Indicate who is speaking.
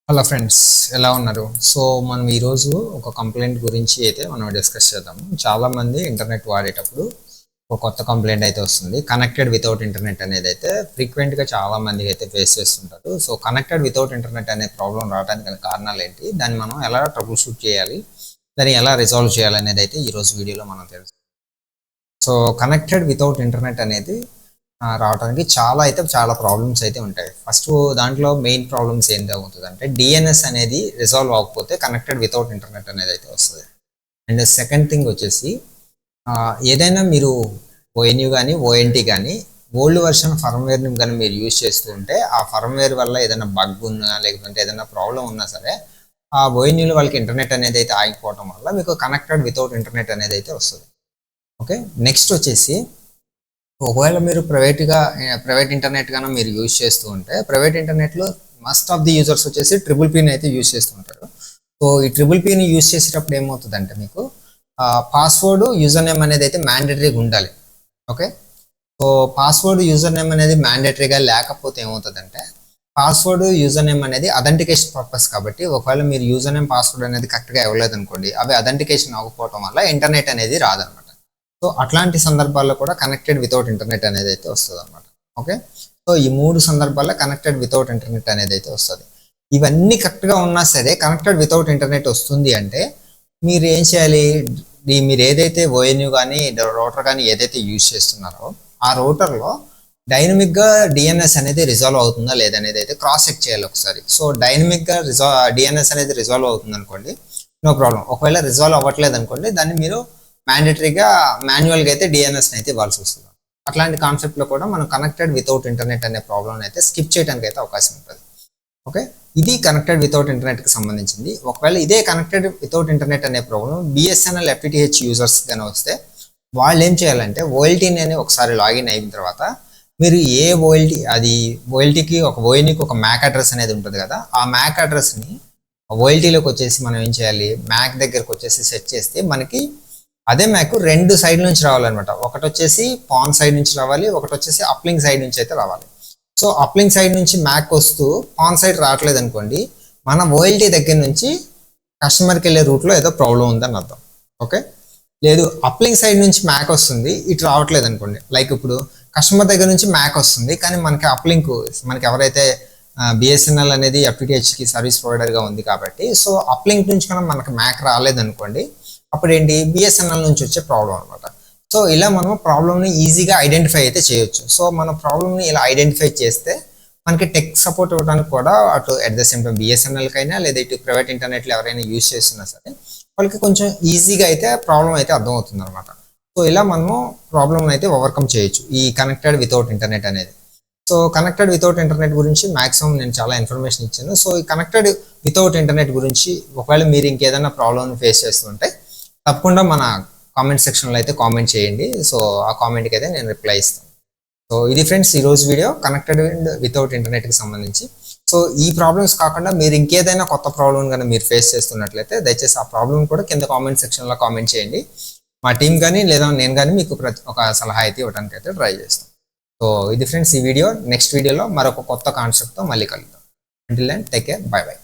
Speaker 1: Hello friends, ఎలా ఉన్నారు? So మనం ఈరోజు ఒక కంప్లైంట్ గురించి అయితే మనం డిస్కస్ చేద్దాము. చాలామంది ఇంటర్నెట్ వాడేటప్పుడు ఒక కొత్త కంప్లైంట్ అయితే వస్తుంది. కనెక్టెడ్ వితౌట్ ఇంటర్నెట్ అనేది అయితే ఫ్రీక్వెంట్గా చాలా మందికి అయితే ఫేస్ చేస్తుంటారు. సో కనెక్టెడ్ వితౌట్ ఇంటర్నెట్ అనే ప్రాబ్లం రావడానికి గల కారణాలు ఏంటి, దాన్ని మనం ఎలా ట్రబుల్ షూట్ చేయాలి, దాన్ని ఎలా రిజాల్వ్ చేయాలి అనేది అయితే ఈరోజు వీడియోలో మనం తెలుసు. సో కనెక్టెడ్ వితౌట్ ఇంటర్నెట్ అనేది రావడానికి చాలా ప్రాబ్లమ్స్ అయితే ఉంటాయి. ఫస్ట్ దాంట్లో మెయిన్ ప్రాబ్లమ్స్ ఏంటి అవుతుందంటే, డిఎన్ఎస్ అనేది రిజాల్వ్ అవ్వకపోతే కనెక్టెడ్ వితౌట్ ఇంటర్నెట్ అనేది అయితే వస్తుంది. అండ్ సెకండ్ థింగ్ వచ్చేసి, ఏదైనా మీరు ఓఎన్యూ కానీ ఓఎన్టీ కానీ ఓల్డ్ వర్షన్ ఫర్మ్వేర్ని కానీ మీరు యూజ్ చేస్తూ ఉంటే, ఆ ఫర్మ్వేర్ వల్ల ఏదైనా బగ్ ఉన్నా లేకపోతే ఏదైనా ప్రాబ్లం ఉన్నా సరే, ఆ ఓఎన్యూలో వాళ్ళకి ఇంటర్నెట్ అనేది అయితే ఆగిపోవడం వల్ల మీకు కనెక్టెడ్ వితౌట్ ఇంటర్నెట్ అనేది అయితే వస్తుంది. ఓకే, నెక్స్ట్ వచ్చేసి, ఒకవేళ మీరు ప్రైవేట్ ఇంటర్నెట్ కానీ మీరు యూజ్ చేస్తూ ఉంటే, ప్రైవేట్ ఇంటర్నెట్లో మస్ట్ ఆఫ్ ది యూజర్స్ వచ్చేసి ట్రిపుల్ పీని అయితే యూజ్ చేస్తూ ఉంటారు. సో ఈ ట్రిపుల్ పీని యూజ్ చేసేటప్పుడు ఏమవుతుందంటే, మీకు పాస్వర్డ్ యూజర్ నేమ్ అనేది అయితే మ్యాండేటరీగా ఉండాలి. Okay, so password user name అనేది మ్యాండేటరీగా లేకపోతే ఏమవుతుందంటే, పాస్వర్డ్ యూజర్ నేమ్ అనేది అథెంటికేషన్ పర్పస్ కాబట్టి, ఒకవేళ మీరు యూజర్ నేమ్ పాస్వర్డ్ అనేది కరెక్ట్గా ఇవ్వలేదు అనుకోండి, అవి అథెంటికేషన్ అవ్వకపోవడం వల్ల ఇంటర్నెట్ అనేది రాదనమాట. సో అట్లాంటి సందర్భాల్లో కూడా కనెక్టెడ్ వితౌట్ ఇంటర్నెట్ అనేది అయితే వస్తుంది అనమాట. ఓకే, సో ఈ 3 సందర్భాల్లో కనెక్టెడ్ వితౌట్ ఇంటర్నెట్ అనేది అయితే వస్తుంది. ఇవన్నీ కరెక్ట్గా ఉన్నా సరే కనెక్టెడ్ వితౌట్ ఇంటర్నెట్ వస్తుంది అంటే, మీరు ఏం చేయాలి, మీరు ఏదైతే ఓఎన్యూ కానీ రౌటర్ కానీ ఏదైతే యూజ్ చేస్తున్నారో, ఆ రౌటర్లో డైనమిక్గా డిఎన్ఎస్ అనేది రిజాల్వ్ అవుతుందా లేదనేది అయితే క్రాస్ చెక్ చేయాలి ఒకసారి. సో డైనమిక్గా డిఎన్ఎస్ అనేది రిజాల్వ్ అవుతుంది అనుకోండి, నో ప్రాబ్లం. ఒకవేళ రిజాల్వ్ అవ్వట్లేదు అనుకోండి, దాన్ని మీరు మ్యాండేటరీగా మాన్యువల్గా అయితే డిఎన్ఎస్ని అయితే ఇవ్వాల్సి వస్తుంది. అట్లాంటి కాన్సెప్ట్లో కూడా మనం కనెక్టెడ్ వితౌట్ ఇంటర్నెట్ అనే ప్రాబ్లం అయితే స్కిప్ చేయడానికి అయితే అవకాశం ఉంటుంది. ఓకే, ఇది కనెక్టెడ్ వితౌట్ ఇంటర్నెట్కి సంబంధించింది. ఒకవేళ ఇదే కనెక్టెడ్ వితౌట్ ఇంటర్నెట్ అనే ప్రాబ్లం బిఎస్ఎన్ఎల్ ఎఫ్టిటిహెచ్ యూజర్స్ కానీ వస్తే, వాళ్ళు ఏం చేయాలంటే, ఓఎల్టీని అని ఒకసారి లాగిన్ అయిన తర్వాత మీరు ఏ ఓఎల్టీకి ఓఎన్యూకి ఒక మ్యాక్ అడ్రస్ అనేది ఉంటుంది కదా, ఆ మ్యాక్ అడ్రస్ని ఓఎల్టీలోకి వచ్చేసి మనం ఏం చేయాలి, మ్యాక్ దగ్గరకు వచ్చేసి సెట్ చేస్తే మనకి అదే మ్యాక్ 2 సైడ్ నుంచి రావాలన్నమాట. ఒకటి వచ్చేసి పాన్ సైడ్ నుంచి రావాలి, ఒకటి వచ్చేసి అప్లింగ్ సైడ్ నుంచి అయితే రావాలి. సో అప్లింగ్ సైడ్ నుంచి మ్యాక్ వస్తూ పాన్ సైడ్ రావట్లేదు అనుకోండి, మన ఓఎల్టీ దగ్గర నుంచి కస్టమర్కి వెళ్ళే రూట్లో ఏదో ప్రాబ్లం ఉందని అర్థం. ఓకే, లేదు అప్లింగ్ సైడ్ నుంచి మ్యాక్ వస్తుంది, ఇటు రావట్లేదు అనుకోండి, లైక్ ఇప్పుడు కస్టమర్ దగ్గర నుంచి మ్యాక్ వస్తుంది కానీ మనకి ఎవరైతే బిఎస్ఎన్ఎల్ అనేది ఎఫ్టిటిహెచ్కి సర్వీస్ ప్రొవైడర్గా ఉంది కాబట్టి, సో అప్లింక్ నుంచి కన్నా మనకి మ్యాక్ రాలేదనుకోండి, అప్పుడు ఏంటి, బిఎస్ఎన్ఎల్ నుంచి వచ్చే ప్రాబ్లం అనమాట. సో ఇలా మనం ప్రాబ్లమ్ని ఈజీగా ఐడెంటిఫై అయితే చేయొచ్చు. సో మన ప్రాబ్లమ్ని ఇలా ఐడెంటిఫై చేస్తే మనకి టెక్ సపోర్ట్ ఇవ్వడానికి కూడా, అటు అట్ ద సేమ్ టైం బిఎస్ఎన్ఎల్కైనా లేదా ఇటు ప్రైవేట్ ఇంటర్నెట్లో ఎవరైనా యూజ్ చేస్తున్నా సరే వాళ్ళకి కొంచెం ఈజీగా అయితే ప్రాబ్లం అయితే అర్థమవుతుంది అనమాట. సో ఇలా మనము ప్రాబ్లమ్ని అయితే ఓవర్కమ్ చేయొచ్చు ఈ కనెక్టెడ్ వితౌట్ ఇంటర్నెట్ అనేది. సో కనెక్టెడ్ వితౌట్ ఇంటర్నెట్ గురించి మ్యాక్సిమం నేను చాలా ఇన్ఫర్మేషన్ ఇచ్చాను. సో ఈ కనెక్టెడ్ వితౌట్ ఇంటర్నెట్ గురించి ఒకవేళ మీరు ఇంకేదైనా ప్రాబ్లమ్ని ఫేస్ చేస్తుంటే తప్పకుండా మన కామెంట్ సెక్షన్లో అయితే కామెంట్ చేయండి. సో ఆ కామెంట్కి అయితే నేను రిప్లై ఇస్తాను. సో ఇది ఫ్రెండ్స్ ఈరోజు వీడియో కనెక్టెడ్ వితౌట్ ఇంటర్నెట్కి సంబంధించి. సో ఈ ప్రాబ్లమ్స్ కాకుండా మీరు ఇంకేదైనా కొత్త ప్రాబ్లం కానీ మీరు ఫేస్ చేస్తున్నట్లయితే దయచేసి ఆ ప్రాబ్లమ్ కూడా కింద కామెంట్ సెక్షన్లో కామెంట్ చేయండి. మా టీం కానీ లేదా నేను కానీ మీకు ఒక సలహా అయితే ఇవ్వడానికి అయితే ట్రై చేస్తాం. సో ఇది ఫ్రెండ్స్ ఈ వీడియో. నెక్స్ట్ వీడియోలో మరొక కొత్త కాన్సెప్ట్తో మళ్ళీ కలుద్దాం. Until then take care, bye by.